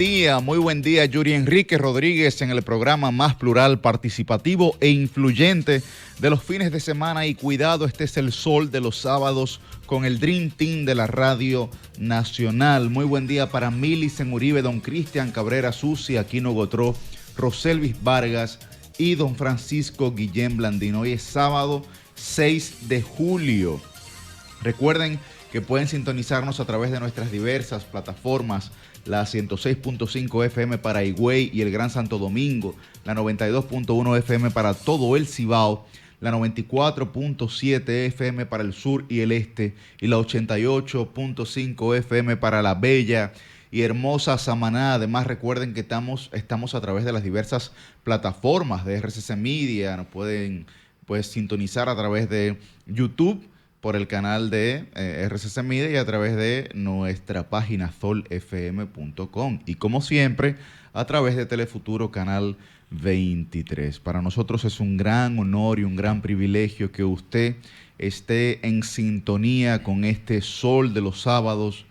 Muy buen día, Yuri Enrique Rodríguez en el programa más plural, participativo e influyente de los fines de semana. Y cuidado, este es el sol de los sábados con el Dream Team de la Radio Nacional. Muy buen día para Milicen Uribe, don Cristian Cabrera Susi, Aquino Gotró, Roselvis Vargas y don Francisco Guillén Blandino. Hoy es sábado 6 de julio. Recuerden que pueden sintonizarnos a través de nuestras diversas plataformas, la 106.5 FM para Higüey y el Gran Santo Domingo, la 92.1 FM para todo el Cibao, la 94.7 FM para el sur y el este y la 88.5 FM para la bella y hermosa Samaná. Además, recuerden que estamos a través de las diversas plataformas de RCC Media. Nos pueden sintonizar a través de YouTube, por el canal de RCC Media y a través de nuestra página solfm.com. Y como siempre, a través de Telefuturo Canal 23. Para nosotros es un gran honor y un gran privilegio que usted esté en sintonía con este sol de los sábados,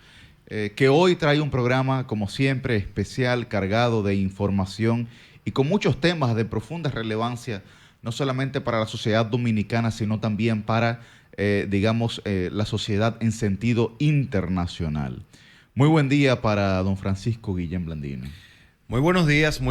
que hoy trae un programa, como siempre, especial, cargado de información y con muchos temas de profunda relevancia, no solamente para la sociedad dominicana, sino también para la sociedad en sentido internacional. Muy buen día para don Francisco Guillén Blandino. Muy buenos días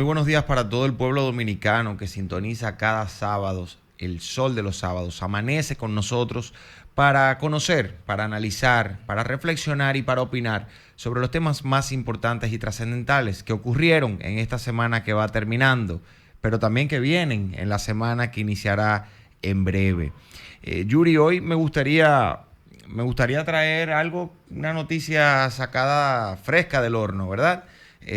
para todo el pueblo dominicano que sintoniza cada sábado el sol de los sábados. Amanece con nosotros para conocer, para analizar, para reflexionar y para opinar sobre los temas más importantes y trascendentales que ocurrieron en esta semana que va terminando, pero también que vienen en la semana que iniciará en breve. Yuri, hoy me gustaría traer algo, una noticia sacada fresca del horno, ¿verdad?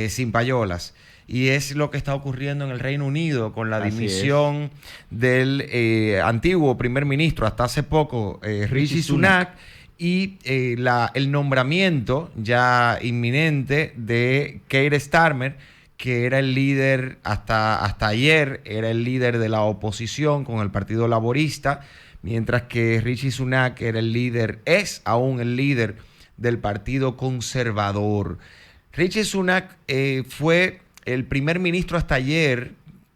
Sin payolas. Y es lo que está ocurriendo en el Reino Unido con la dimisión del antiguo primer ministro, hasta hace poco, Rishi Sunak, y el nombramiento ya inminente de Keir Starmer, que era el líder, hasta ayer, era el líder de la oposición con el Partido Laborista, mientras que Rishi Sunak era es aún el líder del Partido Conservador. Rishi Sunak fue el primer ministro hasta ayer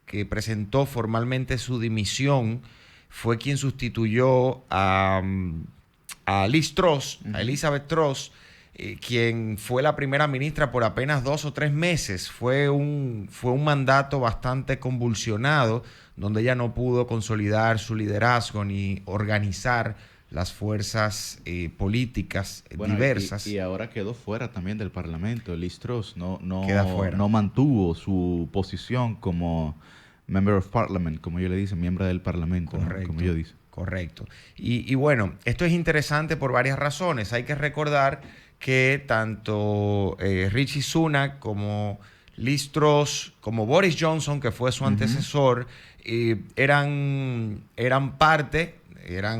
que presentó formalmente su dimisión, fue quien sustituyó a Liz Truss, a Elizabeth Truss, quien fue la primera ministra por apenas 2 o 3 meses. Fue un mandato bastante convulsionado, donde ella no pudo consolidar su liderazgo ni organizar las fuerzas políticas diversas. Y ahora quedó fuera también del Parlamento. Liz Truss no mantuvo su posición como Member of Parliament, como ellos le dicen, miembro del Parlamento. Correcto, ¿no? Como ellos dicen. Correcto. Y bueno, esto es interesante por varias razones. Hay que recordar que tanto Rishi Sunak como Liz Truss, como Boris Johnson, que fue su antecesor, eran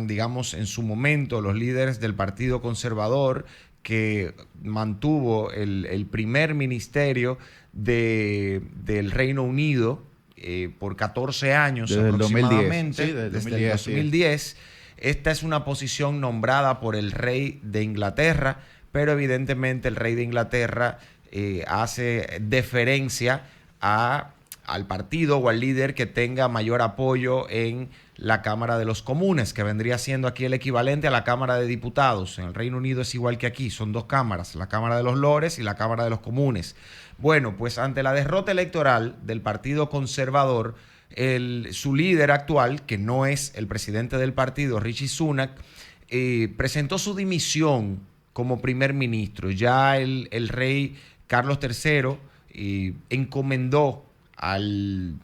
digamos en su momento los líderes del Partido Conservador, que mantuvo el primer ministerio del Reino Unido por 14 años desde aproximadamente, el 2010. Sí, desde el 2010. Esta es una posición nombrada por el rey de Inglaterra, pero evidentemente el rey de Inglaterra hace deferencia al partido o al líder que tenga mayor apoyo en la Cámara de los Comunes, que vendría siendo aquí el equivalente a la Cámara de Diputados. En el Reino Unido es igual que aquí, son 2 cámaras, la Cámara de los Lores y la Cámara de los Comunes. Bueno, pues ante la derrota electoral del Partido Conservador, su líder actual, que no es el presidente del partido, Rishi Sunak, presentó su dimisión como primer ministro. Ya el rey Carlos III encomendó al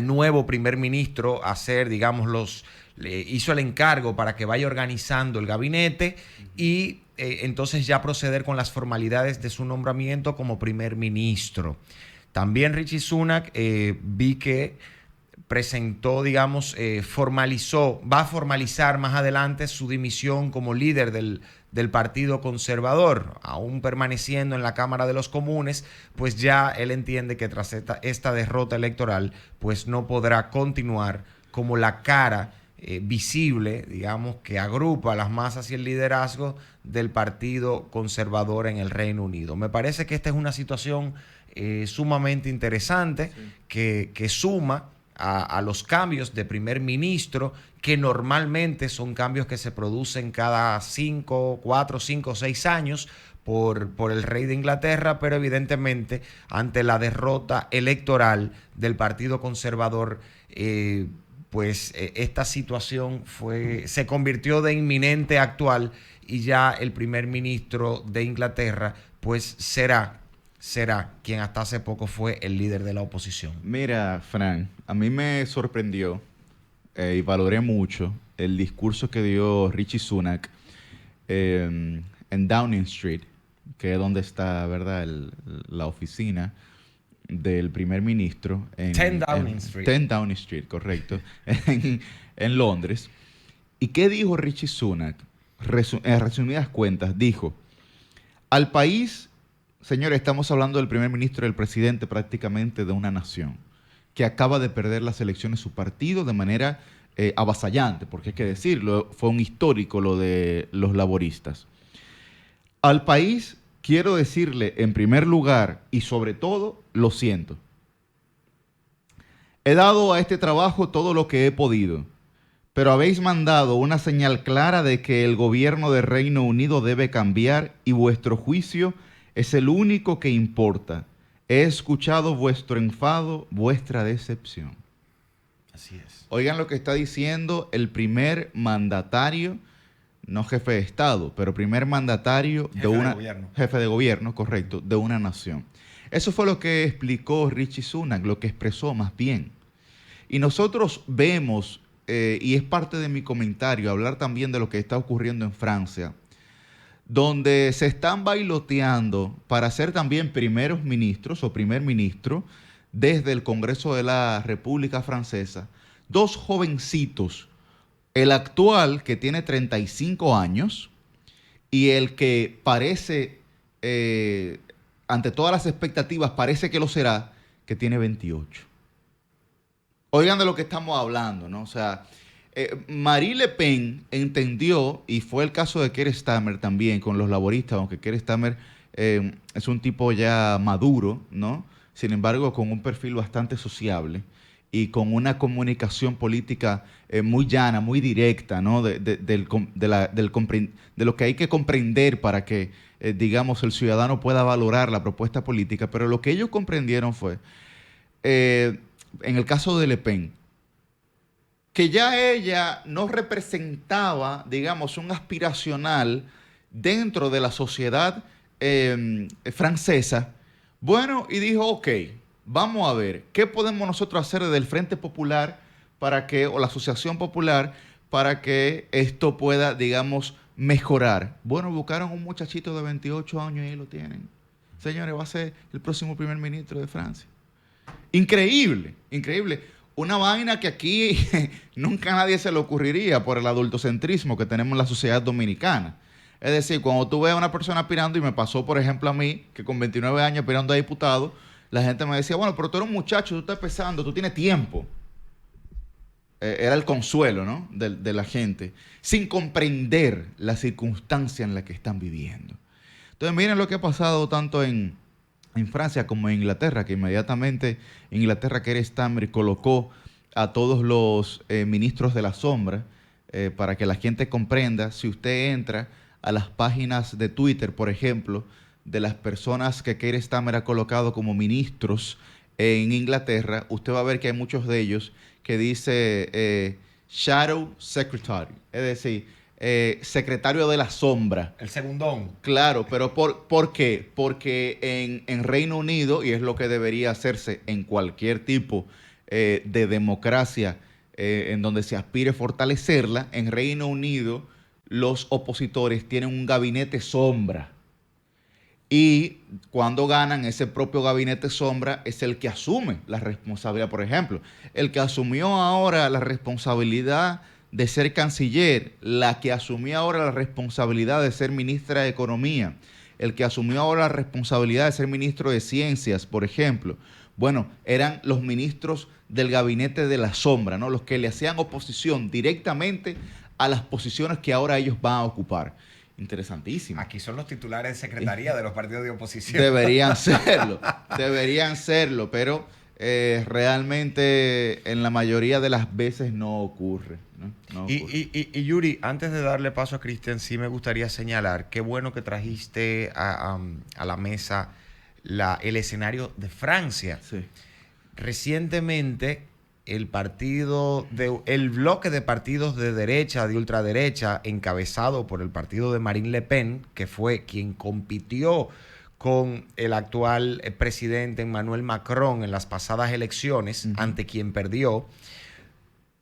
nuevo primer ministro a hacer, digamos, le hizo el encargo para que vaya organizando el gabinete y entonces ya proceder con las formalidades de su nombramiento como primer ministro. También Rishi Sunak vi que presentó, digamos, va a formalizar más adelante su dimisión como líder del Partido Conservador, aún permaneciendo en la Cámara de los Comunes, pues ya él entiende que tras esta derrota electoral, pues no podrá continuar como la cara visible, digamos, que agrupa las masas y el liderazgo del Partido Conservador en el Reino Unido. Me parece que esta es una situación sumamente interesante, sí, que suma a los cambios de primer ministro, que normalmente son cambios que se producen cada 4, 5, 6 años por el rey de Inglaterra, pero evidentemente ante la derrota electoral del Partido Conservador, esta situación se convirtió de inminente a actual, y ya el primer ministro de Inglaterra pues será quien hasta hace poco fue el líder de la oposición. Mira, Fran, a mí me sorprendió y valoré mucho el discurso que dio Rishi Sunak en Downing Street, que es donde está, ¿verdad?, la oficina del primer ministro. 10 Downing Street. 10 Downing Street, correcto, en Londres. ¿Y qué dijo Rishi Sunak? En resumidas cuentas, dijo: al país, señores, estamos hablando del primer ministro y del presidente prácticamente de una nación que acaba de perder las elecciones su partido de manera avasallante, porque hay que decirlo, fue un histórico lo de los laboristas. Al país quiero decirle en primer lugar y sobre todo, lo siento. He dado a este trabajo todo lo que he podido, pero habéis mandado una señal clara de que el gobierno del Reino Unido debe cambiar y vuestro juicio es el único que importa. He escuchado vuestro enfado, vuestra decepción. Así es. Oigan lo que está diciendo el primer mandatario, no jefe de Estado, pero primer mandatario jefe de gobierno, correcto, de una nación. Eso fue lo que explicó Rishi Sunak, lo que expresó más bien. Y nosotros vemos, y es parte de mi comentario, hablar también de lo que está ocurriendo en Francia, donde se están bailoteando para ser también primeros ministros o primer ministro desde el Congreso de la República Francesa, dos jovencitos, el actual que tiene 35 años y el que parece, ante todas las expectativas, parece que lo será, que tiene 28. Oigan de lo que estamos hablando, ¿no? O sea, Marine Le Pen entendió, y fue el caso de Keir Starmer también con los laboristas, aunque Keir Starmer es un tipo ya maduro, ¿no? Sin embargo, con un perfil bastante sociable y con una comunicación política muy llana, muy directa, ¿no? De lo que hay que comprender para que, digamos, el ciudadano pueda valorar la propuesta política. Pero lo que ellos comprendieron fue, en el caso de Le Pen, que ya ella no representaba, digamos, un aspiracional dentro de la sociedad francesa. Bueno, y dijo, ok, vamos a ver, ¿qué podemos nosotros hacer desde el Frente Popular o la Asociación Popular para que esto pueda, digamos, mejorar? Bueno, buscaron un muchachito de 28 años y ahí lo tienen. Señores, va a ser el próximo primer ministro de Francia. Increíble, increíble. Una vaina que aquí nunca a nadie se le ocurriría por el adultocentrismo que tenemos en la sociedad dominicana. Es decir, cuando tú ves a una persona aspirando, y me pasó, por ejemplo, a mí, que con 29 años aspirando a diputado, la gente me decía, bueno, pero tú eres un muchacho, tú estás empezando, tú tienes tiempo. Era el consuelo, ¿no?, de la gente, sin comprender la circunstancia en la que están viviendo. Entonces, miren lo que ha pasado tanto en Francia como en Inglaterra, que inmediatamente Inglaterra, Keir Starmer, colocó a todos los ministros de la sombra, para que la gente comprenda. Si usted entra a las páginas de Twitter, por ejemplo, de las personas que Keir Starmer ha colocado como ministros en Inglaterra, usted va a ver que hay muchos de ellos que dice Shadow Secretary, es decir, secretario de la sombra. El segundón. Claro, pero ¿por qué? Porque en Reino Unido, y es lo que debería hacerse en cualquier tipo de democracia en donde se aspire a fortalecerla, en Reino Unido los opositores tienen un gabinete sombra. Y cuando ganan, ese propio gabinete sombra es el que asume la responsabilidad. Por ejemplo, el que asumió ahora la responsabilidad de ser canciller, la que asumió ahora la responsabilidad de ser ministra de Economía, el que asumió ahora la responsabilidad de ser ministro de Ciencias, por ejemplo, bueno, eran los ministros del gabinete de la sombra, ¿no? Los que le hacían oposición directamente a las posiciones que ahora ellos van a ocupar. Interesantísimo. Aquí son los titulares de secretaría de los partidos de oposición. Deberían serlo, pero realmente en la mayoría de las veces no ocurre. ¿No? Y Yuri, antes de darle paso a Cristian, sí me gustaría señalar qué bueno que trajiste a la mesa el escenario de Francia. Sí. Recientemente, el bloque de partidos de derecha, de ultraderecha, encabezado por el partido de Marine Le Pen, que fue quien compitió con el actual presidente Emmanuel Macron en las pasadas elecciones, ante quien perdió,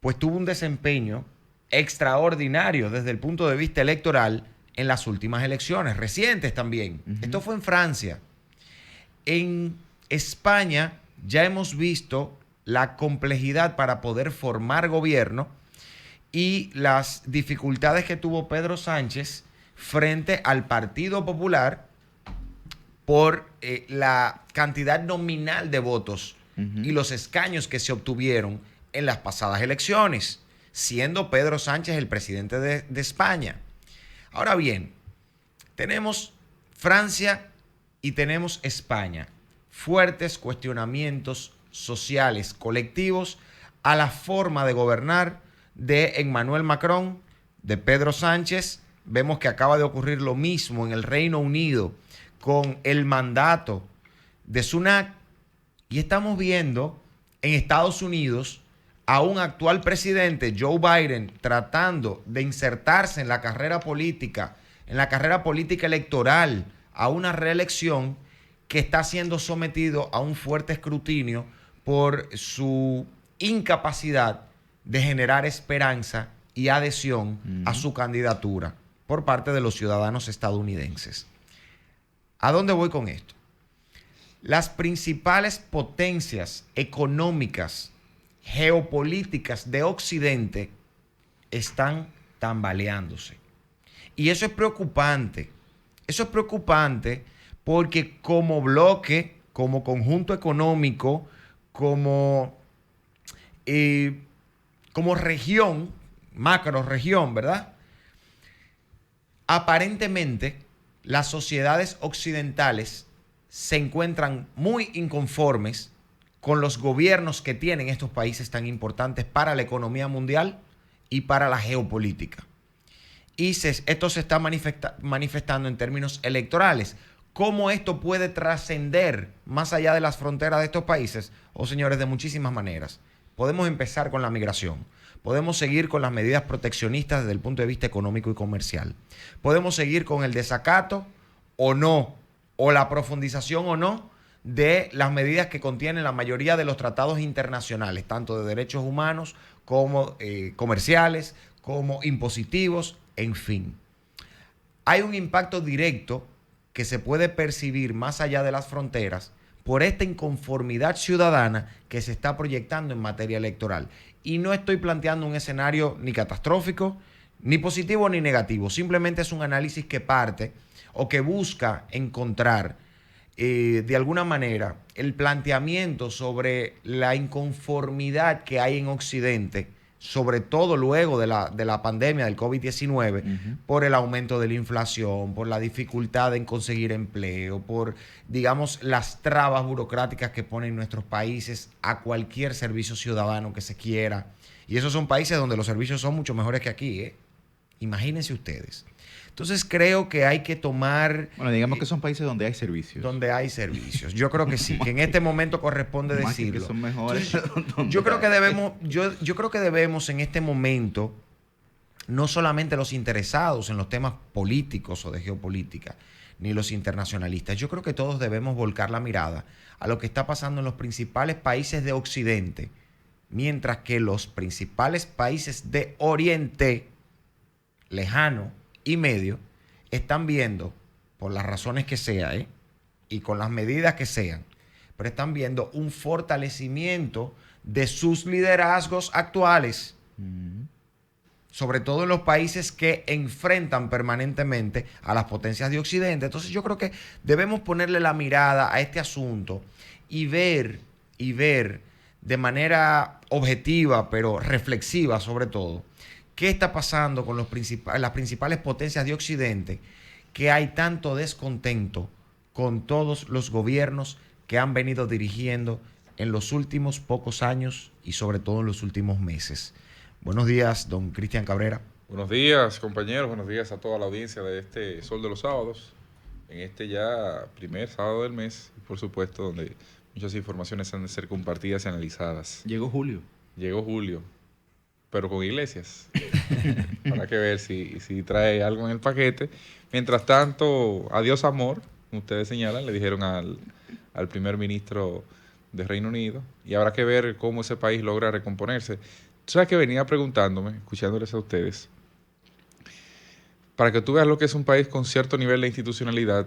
pues tuvo un desempeño extraordinario desde el punto de vista electoral en las últimas elecciones, recientes también. Esto fue en Francia. En España ya hemos visto la complejidad para poder formar gobierno y las dificultades que tuvo Pedro Sánchez frente al Partido Popular por la cantidad nominal de votos y los escaños que se obtuvieron en las pasadas elecciones, siendo Pedro Sánchez el presidente de España. Ahora bien, tenemos Francia y tenemos España. Fuertes cuestionamientos sociales colectivos a la forma de gobernar de Emmanuel Macron, de Pedro Sánchez. Vemos que acaba de ocurrir lo mismo en el Reino Unido con el mandato de Sunak, y estamos viendo en Estados Unidos a un actual presidente, Joe Biden, tratando de insertarse en la carrera política electoral a una reelección, que está siendo sometido a un fuerte escrutinio por su incapacidad de generar esperanza y adhesión a su candidatura por parte de los ciudadanos estadounidenses. ¿A dónde voy con esto? Las principales potencias económicas, geopolíticas de Occidente están tambaleándose. Y eso es preocupante. Eso es preocupante porque como bloque, como conjunto económico, como región, macro-región, ¿verdad? Aparentemente, las sociedades occidentales se encuentran muy inconformes con los gobiernos que tienen estos países tan importantes para la economía mundial y para la geopolítica. Y esto se está manifestando en términos electorales. ¿Cómo esto puede trascender más allá de las fronteras de estos países? Señores, de muchísimas maneras. Podemos empezar con la migración. Podemos seguir con las medidas proteccionistas desde el punto de vista económico y comercial. Podemos seguir con el desacato o no, o la profundización o no de las medidas que contienen la mayoría de los tratados internacionales, tanto de derechos humanos como comerciales, como impositivos, en fin. Hay un impacto directo que se puede percibir más allá de las fronteras por esta inconformidad ciudadana que se está proyectando en materia electoral. Y no estoy planteando un escenario ni catastrófico, ni positivo ni negativo. Simplemente es un análisis que parte o que busca encontrar de alguna manera el planteamiento sobre la inconformidad que hay en Occidente, sobre todo luego de la pandemia del COVID-19, por el aumento de la inflación, por la dificultad en conseguir empleo, por, digamos, las trabas burocráticas que ponen nuestros países a cualquier servicio ciudadano que se quiera. Y esos son países donde los servicios son mucho mejores que aquí, ¿eh? Imagínense ustedes. Entonces creo que hay que tomar... Bueno, digamos que son países donde hay servicios. Donde hay servicios. Yo creo que sí, que en este momento corresponde decirlo. Que son mejores. Entonces, yo creo que debemos en este momento, no solamente los interesados en los temas políticos o de geopolítica, ni los internacionalistas, yo creo que todos debemos volcar la mirada a lo que está pasando en los principales países de Occidente, mientras que los principales países de Oriente, lejano y medio, están viendo, por las razones que sea, y con las medidas que sean, pero están viendo un fortalecimiento de sus liderazgos actuales. sobre todo en los países que enfrentan permanentemente a las potencias de Occidente. Entonces yo creo que debemos ponerle la mirada a este asunto y ver de manera objetiva, pero reflexiva sobre todo, qué está pasando con las principales potencias de Occidente, que hay tanto descontento con todos los gobiernos que han venido dirigiendo en los últimos pocos años y sobre todo en los últimos meses. Buenos días, don Cristian Cabrera. Buenos días, compañeros. Buenos días a toda la audiencia de este Sol de los Sábados, en este ya primer sábado del mes, y por supuesto donde muchas informaciones han de ser compartidas y analizadas. Llegó Julio, pero con Iglesias. Habrá que ver si trae algo en el paquete. Mientras tanto, adiós amor, como ustedes señalan, le dijeron al primer ministro de Reino Unido, y habrá que ver cómo ese país logra recomponerse. Tú sabes que venía preguntándome, escuchándoles a ustedes, para que tú veas lo que es un país con cierto nivel de institucionalidad.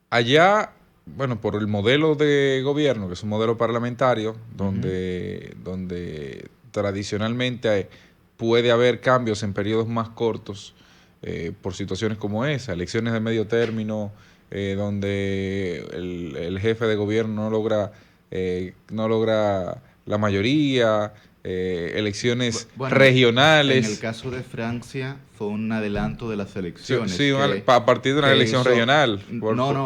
Allá, bueno, por el modelo de gobierno, que es un modelo parlamentario, donde tradicionalmente puede haber cambios en periodos más cortos, por situaciones como esa, elecciones de medio término, donde el jefe de gobierno no logra la mayoría, elecciones regionales. En el caso de Francia fue un adelanto de las elecciones. Sí, a partir de una elección regional.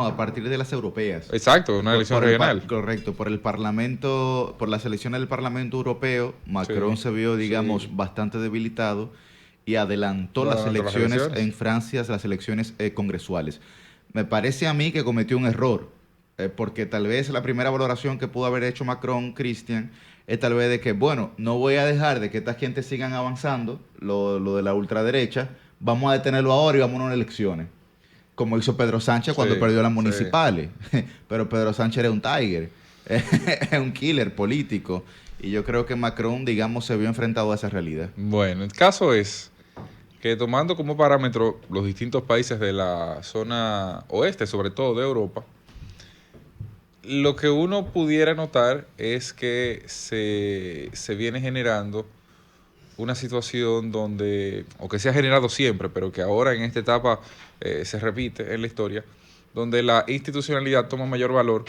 A partir de las europeas. Exacto, una elección regional. Correcto, por el Parlamento, por las elecciones del Parlamento Europeo, Macron se vio, digamos, bastante debilitado y adelantó las elecciones en Francia, las elecciones congresuales. Me parece a mí que cometió un error, porque tal vez la primera valoración que pudo haber hecho Macron, Cristian, es tal vez de que, bueno, no voy a dejar de que esta gente sigan avanzando, lo de la ultraderecha, vamos a detenerlo ahora y vamos a unas elecciones. Como hizo Pedro Sánchez cuando perdió las municipales. Pero Pedro Sánchez era un tiger, un killer político. Y yo creo que Macron, digamos, se vio enfrentado a esa realidad. Bueno, el caso es que tomando como parámetro los distintos países de la zona oeste, sobre todo de Europa, lo que uno pudiera notar es que se viene generando una situación donde, o que se ha generado siempre, pero que ahora en esta etapa se repite en la historia, donde la institucionalidad toma mayor valor,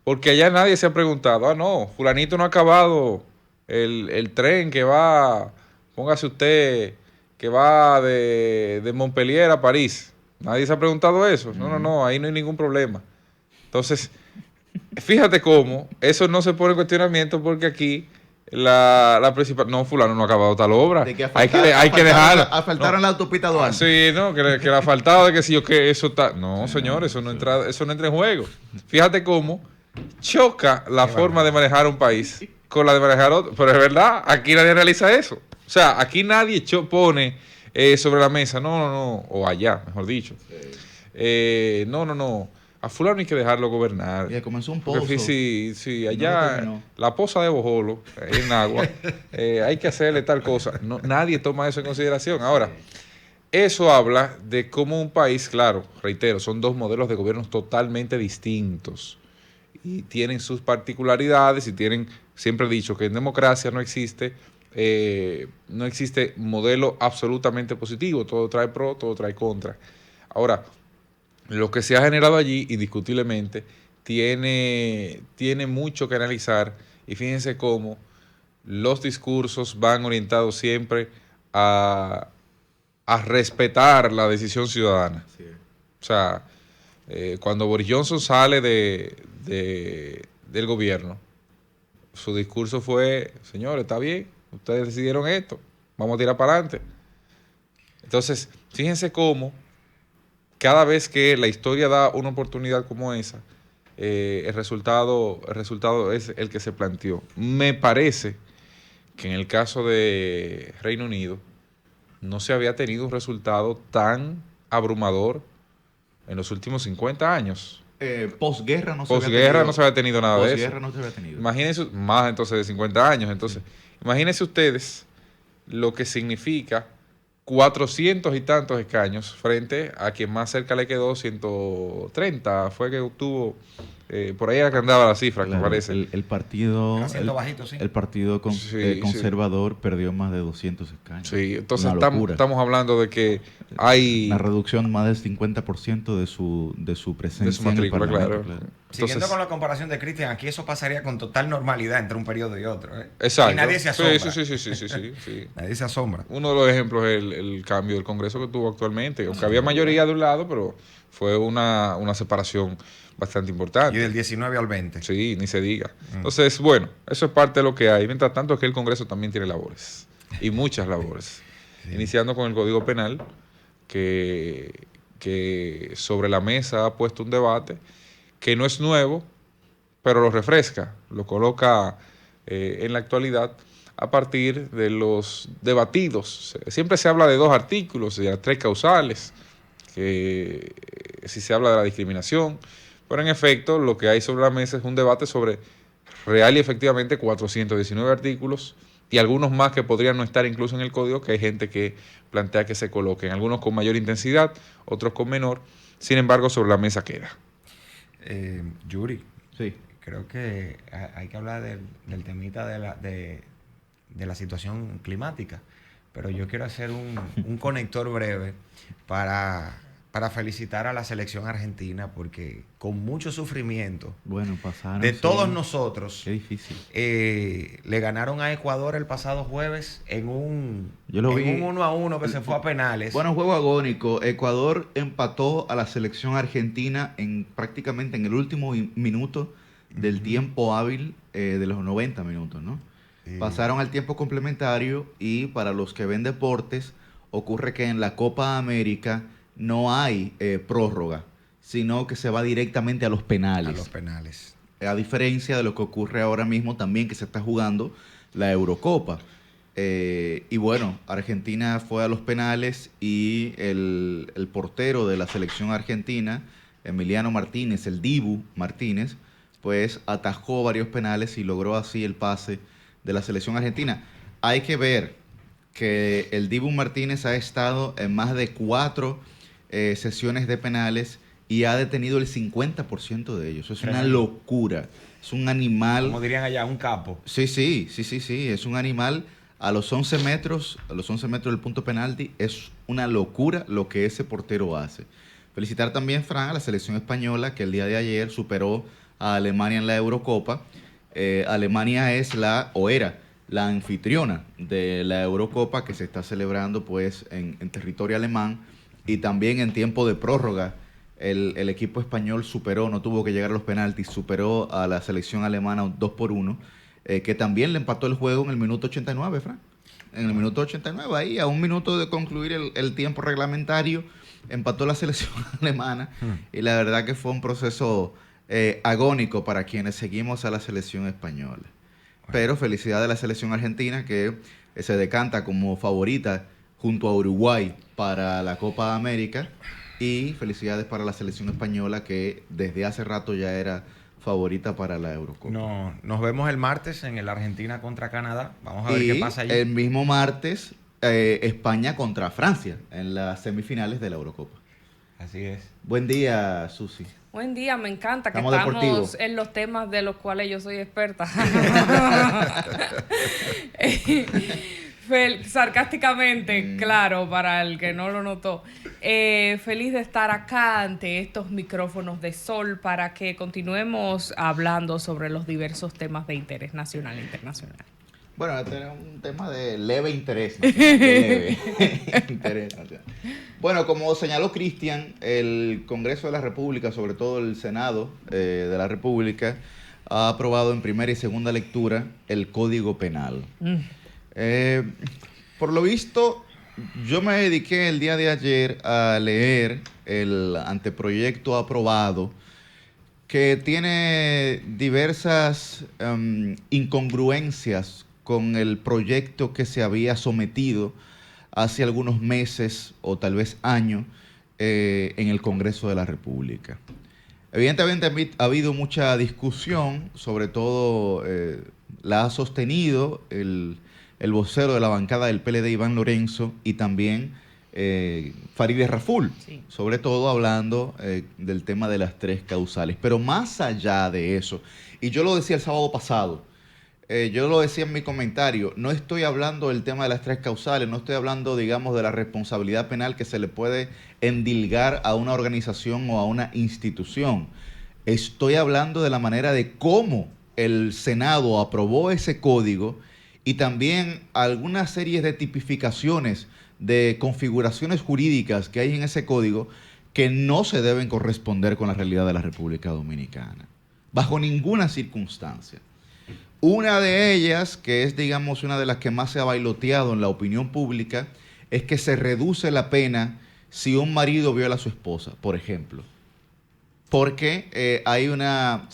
porque allá nadie se ha preguntado, no, fulanito no ha acabado el tren que va, póngase usted, que va de Montpellier a París. Nadie se ha preguntado eso. No, ahí no hay ningún problema. Entonces, fíjate cómo eso no se pone en cuestionamiento, porque aquí la principal... No, fulano no ha acabado tal obra. Hay que dejarla. Asfaltaron la autopista Duarte. Sí, no, que le ha faltado de que si yo que eso está... No, señor, eso no entra en juego. Fíjate cómo choca la forma de manejar un país con la de manejar otro. Pero es verdad, aquí nadie realiza eso. O sea, aquí nadie pone sobre la mesa, no, o allá, mejor dicho. No. A fulano hay que dejarlo gobernar. Ya comenzó un pozo. Sí, allá, no la poza de Bojolo, en agua, hay que hacerle tal cosa. No, nadie toma eso en consideración. Ahora, eso habla de cómo un país, claro, reitero, son dos modelos de gobiernos totalmente distintos y tienen sus particularidades y tienen, siempre he dicho que en democracia no existe modelo absolutamente positivo, todo trae pro, todo trae contra. Ahora, lo que se ha generado allí, indiscutiblemente, tiene mucho que analizar, y fíjense cómo los discursos van orientados siempre a respetar la decisión ciudadana. Sí. O sea, cuando Boris Johnson sale del gobierno, su discurso fue, señores, está bien, ustedes decidieron esto, vamos a tirar para adelante. Entonces, fíjense cómo cada vez que la historia da una oportunidad como esa, el resultado es el que se planteó. Me parece que en el caso de Reino Unido no se había tenido un resultado tan abrumador en los últimos 50 años. Posguerra no se había tenido nada de eso. Posguerra no se había tenido. Imagínense, más entonces de 50 años. Entonces, imagínense ustedes lo que significa 400 y tantos escaños frente a quien más cerca le quedó, 130 fue que obtuvo Por ahí era que andaba la cifra, Claro, me parece. el partido, Haciendo bajito, sí. el partido Sí, conservador perdió más de 200 escaños. Sí, entonces Una locura. estamos hablando de que hay... Una reducción más del 50% de su presencia de su en el matrícula, Parlamento. claro. Siguiendo Entonces, con la comparación de Cristian, aquí eso pasaría con total normalidad entre un periodo y otro. exacto. Y nadie se asombra. Sí. Nadie se asombra. Uno de los ejemplos es el cambio del Congreso que tuvo actualmente, aunque había mayoría de un lado, pero fue una separación bastante importante. Y del 19 al 20. Sí, ni se diga. Entonces, bueno, eso es parte de lo que hay. Mientras tanto, es que el Congreso también tiene labores, y muchas labores. Sí. Iniciando con el Código Penal, que sobre la mesa ha puesto un debate que no es nuevo, pero lo refresca, lo coloca en la actualidad a partir de los debatidos. Siempre se habla de 2 artículos, de las 3 causales, que si se habla de la discriminación, pero en efecto lo que hay sobre la mesa es un debate sobre real y efectivamente 419 artículos y algunos más que podrían no estar incluso en el código, que hay gente que plantea que se coloquen, algunos con mayor intensidad, otros con menor, sin embargo sobre la mesa queda. Yuri, Sí. creo que hay que hablar del temita de la situación climática, pero yo quiero hacer un conector breve para felicitar a la selección argentina, porque con mucho sufrimiento Bueno, pasaron. de sí. todos nosotros, Qué difícil. le ganaron a Ecuador el pasado jueves en un Yo lo vi. 1-1 que se fue a penales. Bueno, juego agónico. Ecuador empató a la selección argentina prácticamente en el último minuto del tiempo hábil de los 90 minutos, ¿no? Pasaron al tiempo complementario y para los que ven deportes, ocurre que en la Copa América no hay prórroga, sino que se va directamente a los penales. A los penales. A diferencia de lo que ocurre ahora mismo también, que se está jugando la Eurocopa. Y bueno, Argentina fue a los penales y el portero de la selección argentina, Emiliano Martínez, el Dibu Martínez, pues atajó varios penales y logró así el pase de la selección argentina. Hay que ver que el Dibu Martínez ha estado en más de 4 sesiones de penales y ha detenido el 50% de ellos. Es una locura. Es un animal. Como dirían allá, un capo. Sí. Es un animal a los 11 metros del punto penalti. Es una locura lo que ese portero hace. Felicitar también, Fran, a la selección española que el día de ayer superó a Alemania en la Eurocopa. Alemania era la anfitriona de la Eurocopa que se está celebrando pues en territorio alemán, y también en tiempo de prórroga el equipo español no tuvo que llegar a los penaltis, superó a la selección alemana 2-1, que también le empató el juego en el minuto 89, Fran. En el minuto 89, ahí a un minuto de concluir el tiempo reglamentario, empató la selección alemana, y la verdad que fue un proceso agónico para quienes seguimos a la selección española. Pero felicidades a la selección argentina, que se decanta como favorita junto a Uruguay para la Copa América, y felicidades para la selección española, que desde hace rato ya era favorita para la Eurocopa. No, nos vemos el martes en el Argentina contra Canadá. Vamos a ver qué pasa allí. El mismo martes, España contra Francia en las semifinales de la Eurocopa. Así es. Buen día, Susi. Buen día, me encanta que Estamos estamos deportivos en los temas de los cuales yo soy experta. Sarcásticamente, claro, para el que no lo notó. Feliz de estar acá ante estos micrófonos de Sol para que continuemos hablando sobre los diversos temas de interés nacional e internacional. Bueno, este era un tema de leve interés. ¿No? De leve interés. Bueno, como señaló Cristian, el Congreso de la República, sobre todo el Senado de la República, ha aprobado en primera y segunda lectura el Código Penal. Por lo visto, yo me dediqué el día de ayer a leer el anteproyecto aprobado, que tiene diversas incongruencias con el proyecto que se había sometido hace algunos meses o tal vez años en el Congreso de la República. Evidentemente ha habido mucha discusión, sobre todo la ha sostenido el vocero de la bancada del PLD, Iván Lorenzo, y también Farideh Raful, Sí. sobre todo hablando del tema de las 3 causales. Pero más allá de eso, y yo lo decía el sábado pasado, yo lo decía en mi comentario, no estoy hablando del tema de las 3 causales, no estoy hablando, digamos, de la responsabilidad penal que se le puede endilgar a una organización o a una institución. Estoy hablando de la manera de cómo el Senado aprobó ese código y también algunas series de tipificaciones, de configuraciones jurídicas que hay en ese código que no se deben corresponder con la realidad de la República Dominicana, bajo ninguna circunstancia. Una de ellas, que es, digamos, una de las que más se ha bailoteado en la opinión pública, es que se reduce la pena si un marido viola a su esposa, por ejemplo. Porque hay una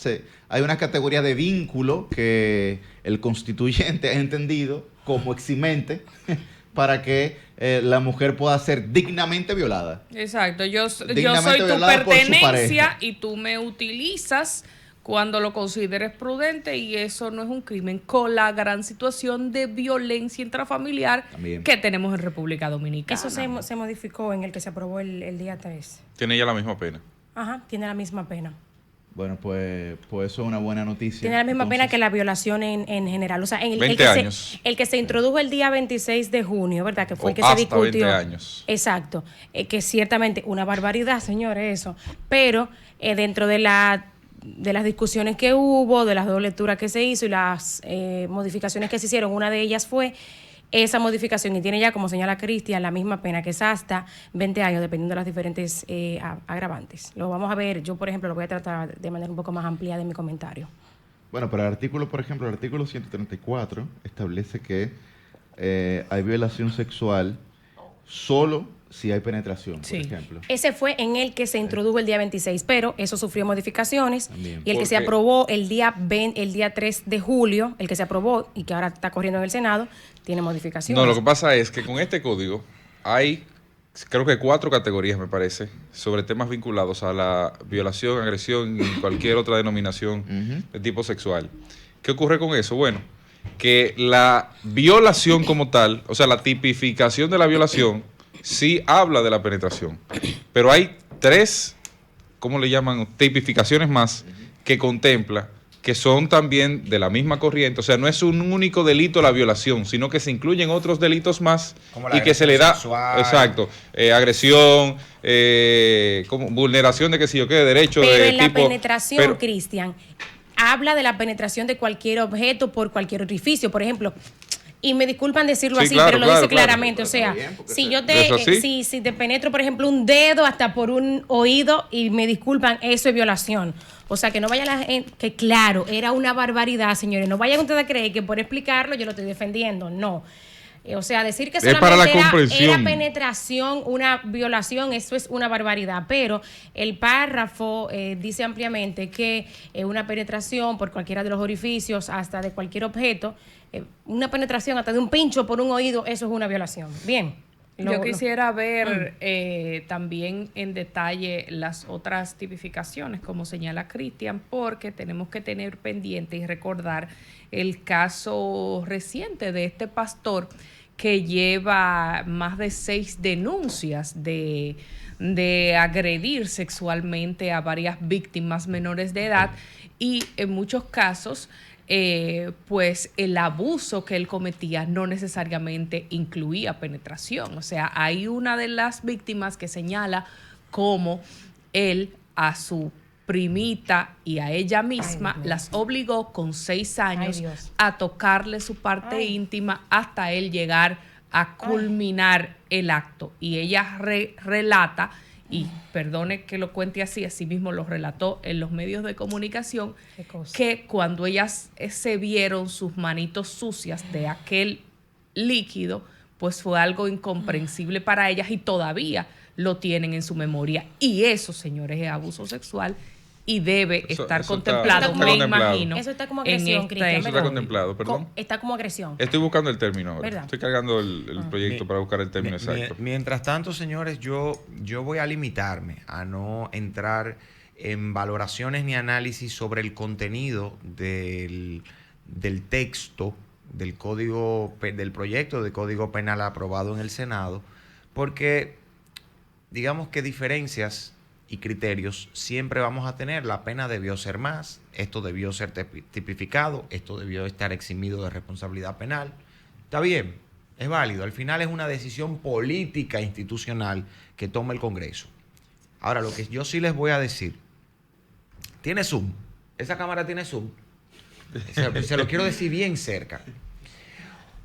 categoría de vínculo que el constituyente ha entendido como eximente para que la mujer pueda ser dignamente violada. Exacto, yo soy Dignamente tu violada por su pertenencia pareja. y tú me utilizas cuando lo consideres prudente y eso no es un crimen, con la gran situación de violencia intrafamiliar También. que tenemos en República Dominicana. Eso se modificó en el que se aprobó el día 3. Tiene ya la misma pena. Ajá, tiene la misma pena. Bueno, pues eso es una buena noticia. Tiene la misma pena Entonces, que la violación en general. O sea, en el 20 que años. el que se introdujo el día 26 de junio, ¿verdad? Que fue el que se Hasta discutió. 20 años. Exacto. Que ciertamente una barbaridad, señores, eso. Pero dentro de las discusiones que hubo, de las dos lecturas que se hizo y las modificaciones que se hicieron, una de ellas fue esa modificación y tiene ya, como señala Cristian, la misma pena, que es hasta 20 años, dependiendo de las diferentes agravantes. Lo vamos a ver, yo por ejemplo lo voy a tratar de manera un poco más amplia de mi comentario. bueno, pero el artículo, por ejemplo, el artículo 134 establece que hay violación sexual solo si hay penetración, Sí. por ejemplo. Ese fue en el que se introdujo el día 26, pero eso sufrió modificaciones. También. Y el que se Porque- aprobó el día 3 de julio, el que se aprobó y que ahora está corriendo en el Senado, tiene modificaciones. No, lo que pasa es que con este código hay, creo que 4 categorías, me parece, sobre temas vinculados a la violación, agresión y cualquier otra denominación Ujú. de tipo sexual. ¿Qué ocurre con eso? Bueno, que la violación como tal, o sea, la tipificación de la violación, sí habla de la penetración. Pero hay 3, ¿cómo le llaman? Tipificaciones más que contempla, que son también de la misma corriente. O sea, no es un único delito la violación, sino que se incluyen otros delitos más Como la y que se le da, agresión sexual. exacto, agresión, como vulneración de qué sé yo qué, de derechos Pero de en la tipo... penetración, pero- Cristian, habla de la penetración de cualquier objeto por cualquier orificio. Por ejemplo, y me disculpan decirlo Sí, así, claro, pero lo claro, dice claro. claramente. O sea, Está bien, porque si se- yo ¿Es así? si te penetro, por ejemplo, un dedo hasta por un oído y me disculpan, eso es violación. O sea, que no vaya la gente, que claro, era una barbaridad, señores. No vayan ustedes a creer que por explicarlo yo lo estoy defendiendo. No. O sea, decir que Es para la solamente comprensión. era penetración, una violación, eso es una barbaridad. Pero el párrafo dice ampliamente que una penetración por cualquiera de los orificios, hasta de cualquier objeto, una penetración hasta de un pincho por un oído, eso es una violación. Bien. Yo quisiera ver también en detalle las otras tipificaciones, como señala Cristian, porque tenemos que tener pendiente y recordar el caso reciente de este pastor que lleva más de 6 denuncias de agredir sexualmente a varias víctimas menores de edad y en muchos casos pues el abuso que él cometía no necesariamente incluía penetración. O sea, hay una de las víctimas que señala cómo él a su primita y a ella misma Dios. las obligó con 6 años Dios. a tocarle su parte Ay. íntima hasta él llegar a culminar el acto. Y ella relata, y perdone que lo cuente así, así mismo lo relató en los medios de comunicación, Qué cosa. que cuando ellas se vieron sus manitos sucias de aquel líquido, pues fue algo incomprensible para ellas y todavía lo tienen en su memoria. Y eso, señores, es abuso sexual y debe Eso estar está- contemplado, está me contemplado. imagino. Eso está como en agresión, este- Cristian, Eso está ¿verdad? contemplado, perdón. Está como agresión. Estoy buscando el término ahora. ¿Verdad? Estoy cargando el proyecto para buscar el término exacto. Mientras tanto, señores, yo voy a limitarme a no entrar en valoraciones ni análisis sobre el contenido del texto del proyecto de Código Penal aprobado en el Senado, porque digamos que diferencias y criterios siempre vamos a tener. La pena debió ser más, esto debió ser tipificado, esto debió estar eximido de responsabilidad penal. Está bien, es válido. Al final es una decisión política institucional que toma el Congreso. Ahora, lo que yo sí les voy a decir, tiene zoom. Esa cámara tiene zoom. Se lo quiero decir bien cerca.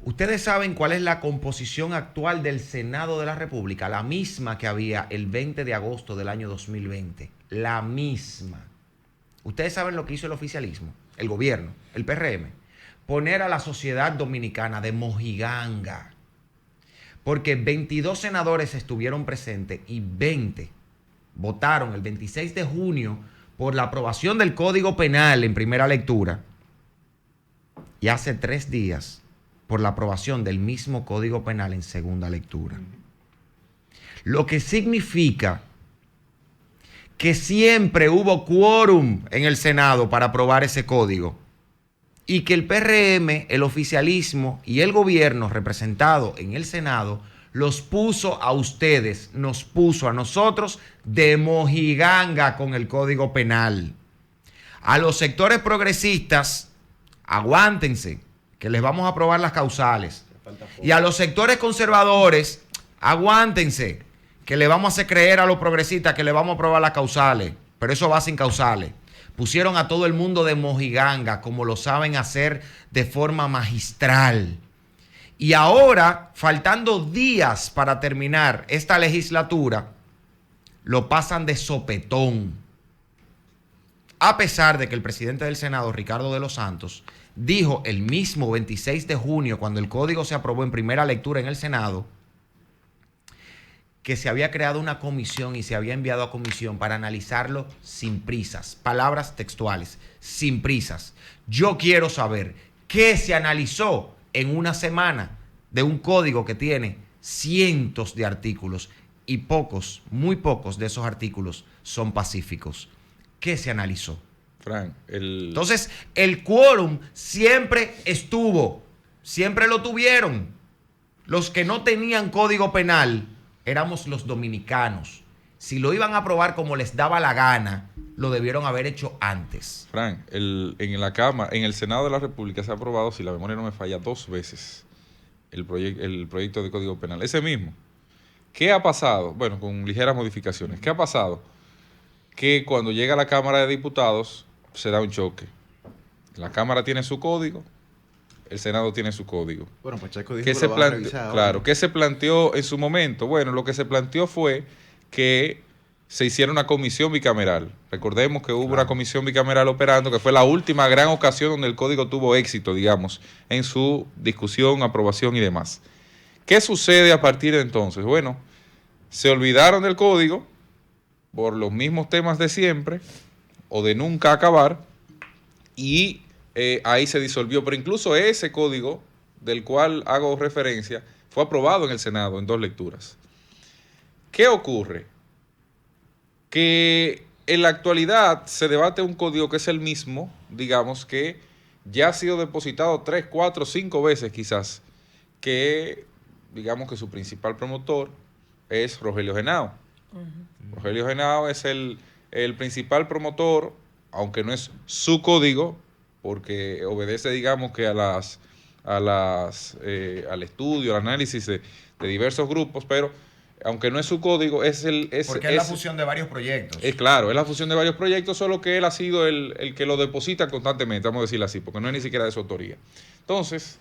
Ustedes saben cuál es la composición actual del Senado de la República, la misma que había el 20 de agosto del año 2020, la misma. Ustedes saben lo que hizo el oficialismo, el gobierno, el PRM, poner a la sociedad dominicana de mojiganga, porque 22 senadores estuvieron presentes y 20 votaron el 26 de junio por la aprobación del Código Penal en primera lectura, y hace 3 días por la aprobación del mismo Código Penal en segunda lectura. Lo que significa que siempre hubo quórum en el Senado para aprobar ese código y que el PRM, el oficialismo y el gobierno representado en el Senado los puso a ustedes, nos puso a nosotros de mojiganga con el Código Penal. A los sectores progresistas, aguántense, que les vamos a aprobar las causales. Y a los sectores conservadores, aguántense, que le vamos a hacer creer a los progresistas que le vamos a aprobar las causales. Pero eso va sin causales. Pusieron a todo el mundo de mojiganga, como lo saben hacer de forma magistral. Y ahora, faltando días para terminar esta legislatura, lo pasan de sopetón. A pesar de que el presidente del Senado, Ricardo de los Santos, dijo el mismo 26 de junio, cuando el código se aprobó en primera lectura en el Senado, que se había creado una comisión y se había enviado a comisión para analizarlo sin prisas. Palabras textuales, sin prisas. Yo quiero saber qué se analizó en una semana de un código que tiene cientos de artículos y pocos, muy pocos de esos artículos son pacíficos. ¿Qué se analizó? Frank, Entonces, el quórum siempre estuvo, siempre lo tuvieron. Los que no tenían código penal éramos los dominicanos. Si lo iban a aprobar como les daba la gana, lo debieron haber hecho antes. Frank, en la Cámara, en el Senado de la República se ha aprobado, si la memoria no me falla, 2 veces el proyecto de Código Penal. Ese mismo. ¿Qué ha pasado? Bueno, con ligeras modificaciones. ¿Qué ha pasado? Que cuando llega a la Cámara de Diputados se da un choque. La Cámara tiene su código, el Senado tiene su código. Bueno, Pacheco dijo que que se lo van a revisar ahora. Claro, ¿qué se planteó en su momento? Bueno, lo que se planteó fue que se hiciera una comisión bicameral. Recordemos que hubo una comisión bicameral operando, que fue la última gran ocasión donde el código tuvo éxito, digamos, en su discusión, aprobación y demás. ¿Qué sucede a partir de entonces? Bueno, se olvidaron del código por los mismos temas de siempre o de nunca acabar y ahí se disolvió. Pero incluso ese código del cual hago referencia fue aprobado en el Senado en 2 lecturas. ¿Qué ocurre? Que en la actualidad se debate un código que es el mismo, digamos, que ya ha sido depositado 3, 4, 5 veces quizás, que digamos que su principal promotor es Rogelio Henao. Rogelio Henao es el principal promotor, aunque no es su código, porque obedece, digamos, que al estudio, al análisis de diversos grupos, pero aunque no es su código, porque es la fusión de varios proyectos. Claro, es la fusión de varios proyectos, solo que él ha sido el que lo deposita constantemente, vamos a decirlo así, porque no es ni siquiera de su autoría. Entonces,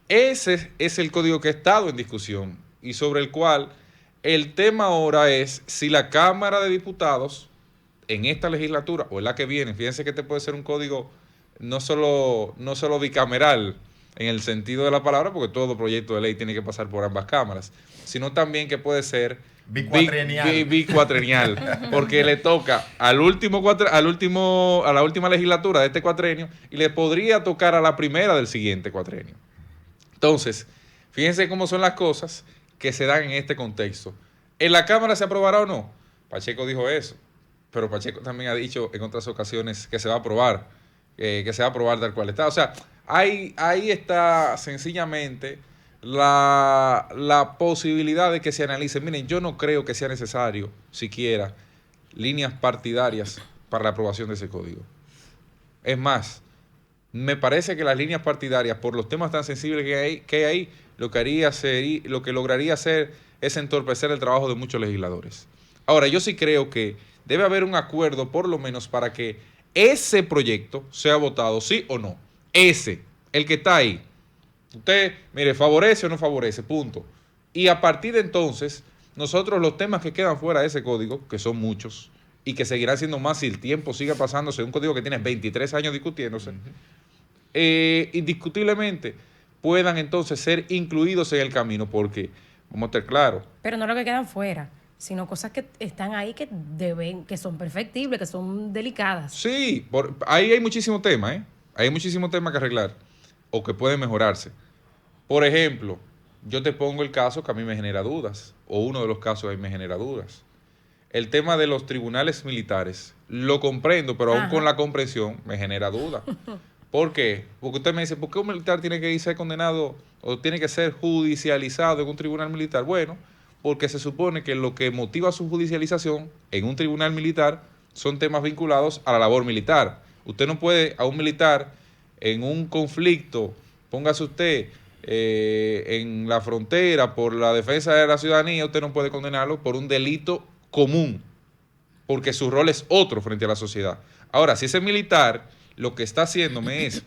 ese es el código que ha estado en discusión y sobre el cual el tema ahora es si la Cámara de Diputados en esta legislatura o en la que viene, fíjense que este puede ser un código no solo bicameral en el sentido de la palabra, porque todo proyecto de ley tiene que pasar por ambas cámaras, sino también que puede ser bicuatrenial, porque le toca a la última legislatura de este cuatrenio y le podría tocar a la primera del siguiente cuatrenio. Entonces, fíjense cómo son las cosas que se dan en este contexto. ¿En la Cámara se aprobará o no? Pacheco dijo eso, pero Pacheco también ha dicho en otras ocasiones que se va a aprobar, tal cual está. O sea, ahí está sencillamente la posibilidad de que se analice. Miren, yo no creo que sea necesario siquiera líneas partidarias para la aprobación de ese código. Es más, me parece que las líneas partidarias, por los temas tan sensibles que hay ahí, lo que lograría hacer es entorpecer el trabajo de muchos legisladores. Ahora, yo sí creo que debe haber un acuerdo, por lo menos, para que ese proyecto sea votado, sí o no. Ese, el que está ahí. Usted, mire, favorece o no favorece, punto. Y a partir de entonces, nosotros los temas que quedan fuera de ese código, que son muchos, y que seguirán siendo más si el tiempo sigue pasándose, un código que tiene 23 años discutiéndose, indiscutiblemente puedan entonces ser incluidos en el camino, porque, vamos a estar claros. Pero no lo que quedan fuera, sino cosas que están ahí que son perfectibles, que son delicadas. Sí, ahí hay muchísimo tema, ¿eh? Hay muchísimo tema que arreglar o que puede mejorarse. Por ejemplo, yo te pongo el caso que a mí me genera dudas, o uno de los casos que a mí me genera dudas. El tema de los tribunales militares, lo comprendo, pero aún con la comprensión me genera duda. ¿Por qué? Porque usted me dice, ¿por qué un militar tiene que ser condenado o tiene que ser judicializado en un tribunal militar? Bueno, porque se supone que lo que motiva su judicialización en un tribunal militar son temas vinculados a la labor militar. Usted no puede a un militar en un conflicto, póngase usted en la frontera por la defensa de la ciudadanía, usted no puede condenarlo por un delito común, porque su rol es otro frente a la sociedad. Ahora, si ese militar lo que está haciéndome es,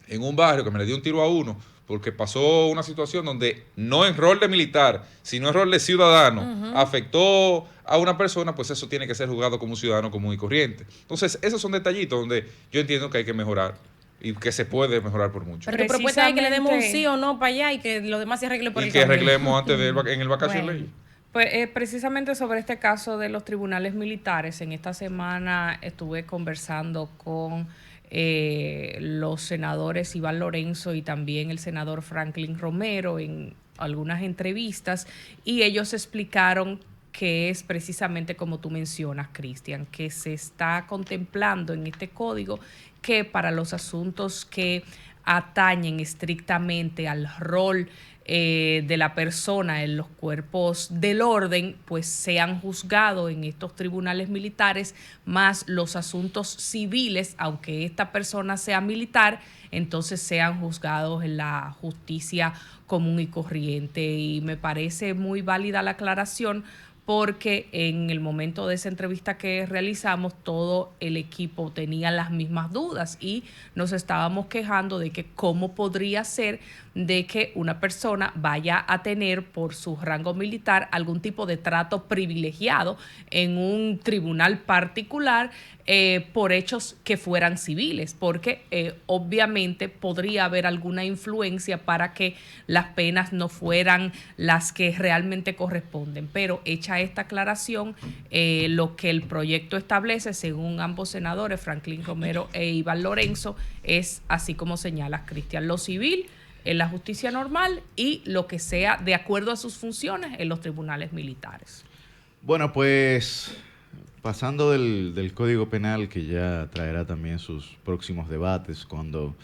en un barrio que me le dio un tiro a uno, porque pasó una situación donde no en rol de militar, sino en rol de ciudadano, afectó a una persona, pues eso tiene que ser juzgado como un ciudadano común y corriente. Entonces, esos son detallitos donde yo entiendo que hay que mejorar y que se puede mejorar por mucho. Pero tu propuesta es que le demos un sí o no para allá y que lo demás se arregle por el camino. Y que camino. arreglemos antes en el vacación ley. Pues precisamente sobre este caso de los tribunales militares, en esta semana estuve conversando con los senadores Iván Lorenzo y también el senador Franklin Romero en algunas entrevistas, y ellos explicaron que es precisamente como tú mencionas, Cristian, que se está contemplando en este código que para los asuntos que atañen estrictamente al rol de la persona en los cuerpos del orden, pues sean juzgados en estos tribunales militares, más los asuntos civiles, aunque esta persona sea militar, entonces sean juzgados en la justicia común y corriente. Y me parece muy válida la aclaración, porque en el momento de esa entrevista que realizamos, todo el equipo tenía las mismas dudas y nos estábamos quejando de que cómo podría ser de que una persona vaya a tener por su rango militar algún tipo de trato privilegiado en un tribunal particular por hechos que fueran civiles, porque obviamente podría haber alguna influencia para que las penas no fueran las que realmente corresponden. Pero hecha esta aclaración, lo que el proyecto establece, según ambos senadores, Franklin Romero e Iván Lorenzo, es así como señalas, Cristian, lo civil en la justicia normal y lo que sea de acuerdo a sus funciones en los tribunales militares. Bueno, pues pasando del Código Penal, que ya traerá también sus próximos debates cuando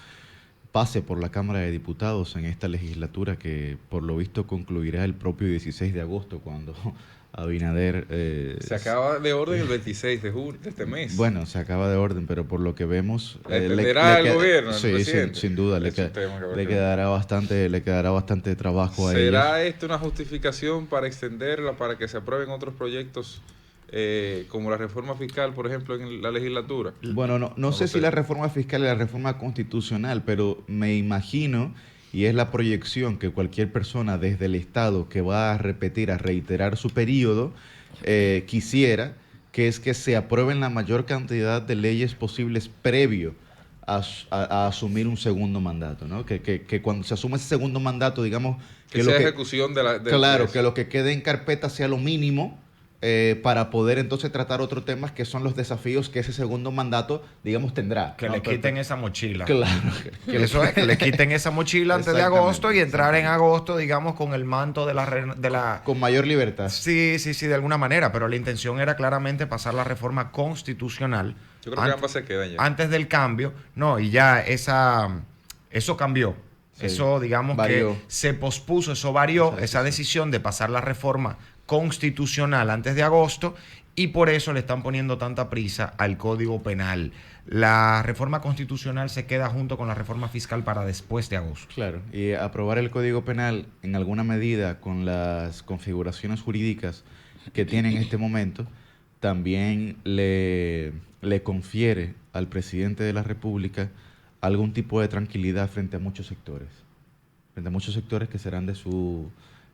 pase por la Cámara de Diputados en esta legislatura, que por lo visto concluirá el propio 16 de agosto, cuando Abinader... se acaba de orden el 26 de este mes. Bueno, se acaba de orden, pero por lo que vemos... ¿Dependerá el gobierno? Sí, sin duda, le quedará bastante trabajo a ellos. ¿Será esto una justificación para extenderla, para que se aprueben otros proyectos como la reforma fiscal, por ejemplo, en la legislatura? Bueno, no sé si la reforma fiscal y la reforma constitucional, pero me imagino... Y es la proyección que cualquier persona desde el Estado que va a reiterar su periodo, quisiera, que es que se aprueben la mayor cantidad de leyes posibles previo a asumir un segundo mandato, ¿no? Que cuando se asume ese segundo mandato, digamos... Que sea ejecución de claro, que lo que quede en carpeta sea lo mínimo, para poder entonces tratar otros temas que son los desafíos que ese segundo mandato, digamos, tendrá. Que le quiten esa mochila. Claro. Que le quiten esa mochila antes de agosto y entrar en agosto, digamos, con el manto de la... Con mayor libertad. Sí, de alguna manera, pero la intención era claramente pasar la reforma constitucional. Yo creo que ambas se quedan ya. Antes del cambio, no, y ya eso cambió. Eso, digamos varió. que se pospuso, eso varió, Esa esa decisión de pasar la reforma constitucional antes de agosto, y por eso le están poniendo tanta prisa al Código Penal. La reforma constitucional se queda junto con la reforma fiscal para después de agosto. Claro, y aprobar el Código Penal en alguna medida con las configuraciones jurídicas que tiene en este momento, también le confiere al presidente de la República algún tipo de tranquilidad frente a muchos sectores. Frente a muchos sectores que serán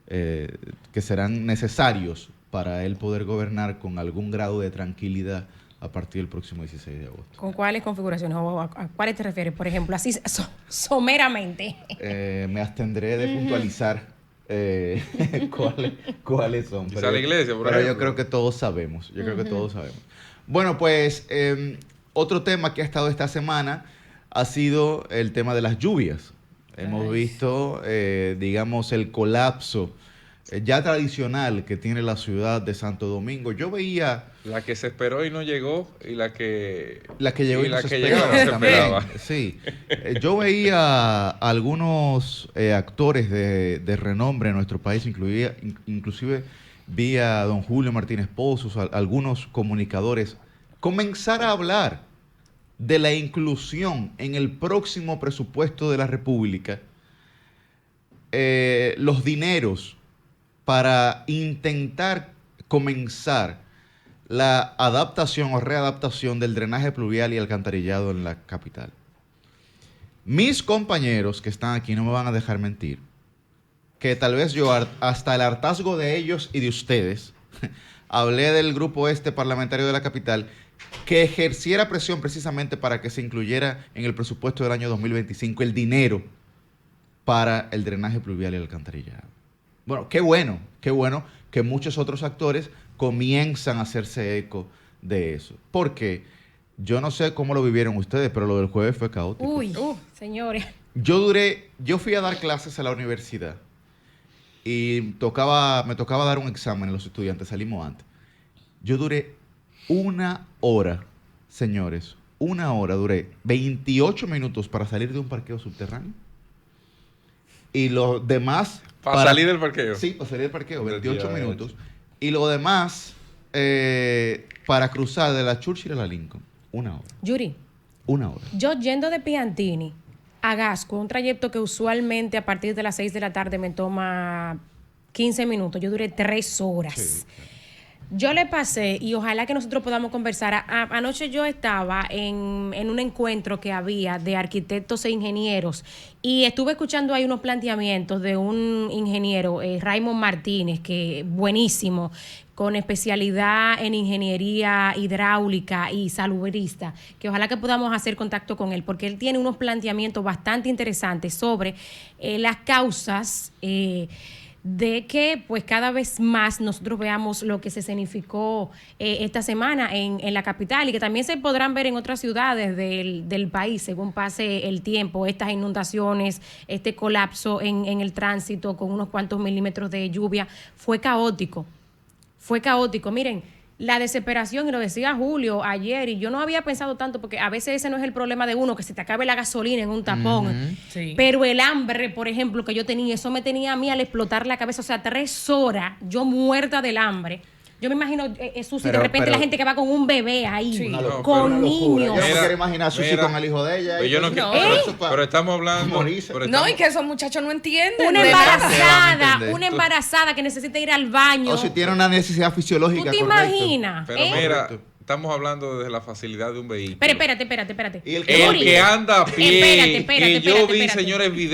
que serán necesarios para él poder gobernar con algún grado de tranquilidad a partir del próximo 16 de agosto. ¿Con cuáles configuraciones o a cuáles te refieres? Por ejemplo, así someramente. Me abstendré de puntualizar cuáles son. Quizá la iglesia, por pero ejemplo. yo creo que todos sabemos. Bueno, pues otro tema que ha estado esta semana ha sido el tema de las lluvias. Hemos visto, digamos, el colapso ya tradicional que tiene la ciudad de Santo Domingo. Yo veía... La que se esperó y no llegó, y la que llegó y la no se que llegó no se también. esperaba. Sí. Yo veía algunos actores de renombre en nuestro país, inclusive vi a don Julio Martínez Pozos, algunos comunicadores, comenzar a hablar de la inclusión en el próximo presupuesto de la República, los dineros para intentar comenzar la adaptación o readaptación del drenaje pluvial y alcantarillado en la capital. Mis compañeros que están aquí no me van a dejar mentir, que tal vez yo hasta el hartazgo de ellos y de ustedes hablé del grupo parlamentario de la capital que ejerciera presión precisamente para que se incluyera en el presupuesto del año 2025 el dinero para el drenaje pluvial y el alcantarillado. Bueno, qué bueno que muchos otros actores comienzan a hacerse eco de eso. Porque yo no sé cómo lo vivieron ustedes, pero lo del jueves fue caótico. Uy, señores. Yo fui a dar clases a la universidad y me tocaba dar un examen a los estudiantes, salimos antes. Yo duré 1 hora, señores, 1 hora, duré 28 minutos para salir de un parqueo subterráneo. Y los demás... ¿Para salir del parqueo? Sí, para salir del parqueo, 28 Dios. minutos. Y lo demás, para cruzar de la Churchill a la Lincoln, 1 hora. Yuri, 1 hora. yo yendo de Piantini a Gasco, un trayecto que usualmente a partir de las 6 de la tarde me toma 15 minutos, yo duré 3 horas. Sí, claro. Yo le pasé, y ojalá que nosotros podamos conversar. Anoche yo estaba en un encuentro que había de arquitectos e ingenieros y estuve escuchando ahí unos planteamientos de un ingeniero, Raymond Martínez, que buenísimo, con especialidad en ingeniería hidráulica y salubrista, que ojalá que podamos hacer contacto con él, porque él tiene unos planteamientos bastante interesantes sobre las causas de que pues cada vez más nosotros veamos lo que se escenificó esta semana en la capital y que también se podrán ver en otras ciudades del país según pase el tiempo, estas inundaciones, este colapso en el tránsito con unos cuantos milímetros de lluvia. Fue caótico. Miren, la desesperación, y lo decía Julio ayer, y yo no había pensado tanto, porque a veces ese no es el problema de uno, que se te acabe la gasolina en un tapón. Sí. Pero el hambre, por ejemplo, que yo tenía, eso me tenía a mí al explotar la cabeza. O sea, 3 horas, yo muerta del hambre. Yo me imagino, Susi, de repente la gente que va con un bebé ahí, Sí, con niños. Yo no me quiero imaginar a Susi con el hijo de ella. Pues yo no Entonces, quiero- eso pa- pero estamos hablando... morirse. pero No, estamos- y que esos muchachos no entienden. Una de nada. entender. una embarazada que necesita ir al baño. O si tiene una necesidad ¿Tú fisiológica, te correcto. imaginas? Pero mira, estamos hablando desde la facilidad de un vehículo. Pero espérate. Y el El Yuri, que anda a pie, espérate, que yo vi, espérate. señores, videos